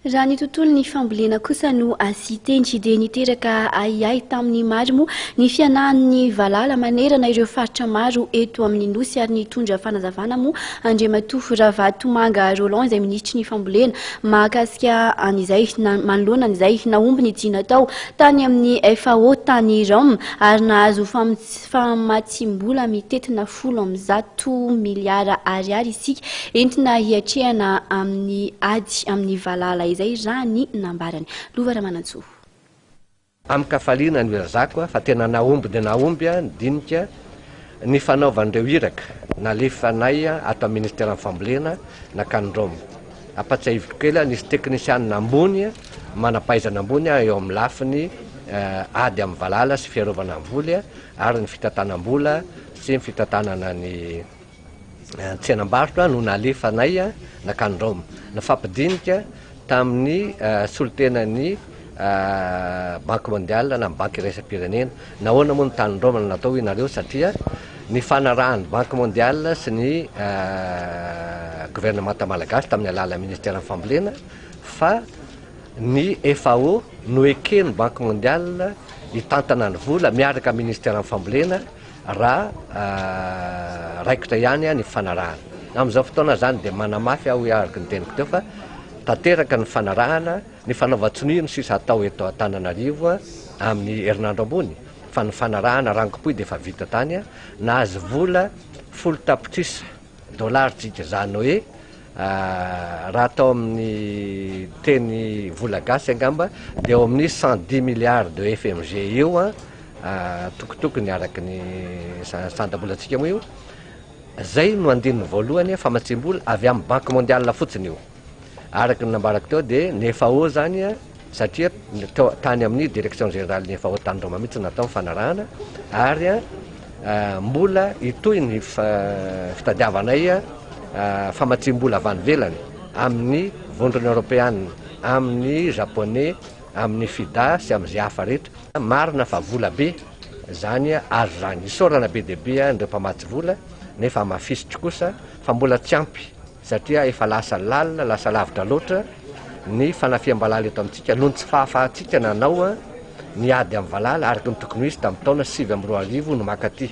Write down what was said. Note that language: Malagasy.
Raha ny tontolon'ny fambolena kosa no asitendry dia niteraka ahiahy tamin'ny maro moa ny fianahan'ny valala manerana ireo faritra maro eto amin'ny nosy ary nitondra fanazavana moa Andriamatofo Ravatomanga Roland izay ministry ny fambolena mahakasika an'izay manoloana an'izay naomby ny jiana tao tany amin'ny FAO tany Rome ary nahazo famatsim-bola mitetina 10 miliara ariary isika entina hiatrehana amin'ny ady amin'ny valala izay raha ny nambarany Lova Ramanantsoa. Amin'ny kafaliana ny zako fa tena naomby dia naomby dinika ny fanaovan'ireo iraka nalefanay ato amin'ny ministera fambolena nakany Rome. Apatsahiviko kely nisy teknisianina ambony manampahaizana ambony eo amin'ny lafiny ady amin'ny valala sy fiarovana amin'ny voly ary ny fitatanam-bola sy ny fitatanana ny tsenam-barotra no nalefanay nakany Rome. Nafampidinika tamin'ny solotenan'ny Banque mondiale na banque iraisam-pirenena nahoana moa ny tany Rome natao inareo satria ny fanarahan'ny Banque mondiale sy ny gouvernemanta malagasy tamin'ny alala ministera ny fambolena fa ny FAO no ekeny Banque mondiale hitantana ny vola miaraka ministera ny fambolena raha raikitra ihany ny fanarahana. Amin'izao fotoana zany dia manamafy aho araka ny teniko teo fa tanteraka ny fanarahana ny fanaovan-tsoniny sisa atao eto Antananarivo amin'ny herinandro ambony fa ny fanarahana rangopoy dia efa vita tany nahazo vola 10 tapitrisa dolary tsika zany hoe raha atao amin'ny teny vola gasy angamba dia eo amin'ny 110 milliards de FMG eo tokotokony araky ny sandabolantsika moa io. Zay no andininy voalohany famatsim-bola avy amin'ny Banque mondiale fotsiny io. Araky ny nambarako teo dia ny FAO zany satria tany amin'ny direction générale ny FAO tany Roma mihitsy natao fanarahana ary mbola itoy ny fitadiavanay famatsim-bola avy any velany amin'ny vondrony européenne, amin'ny japonais, amin'ny FIDA sy amin'izay hafa rehetra marina fa vola be zany azo zany isorana be dia be ndreo mpamatsy vola nefa mafisitry kosa fa mbola tsy ampy satria efa lasa lalina lasa lavitra loatra ny fanafiam-balala eto amintsika noho ny tsy fahafahantsika nanao ny ady amin'ny valala araka ny tokony hisy tamin'ny taona 2012 no makaty.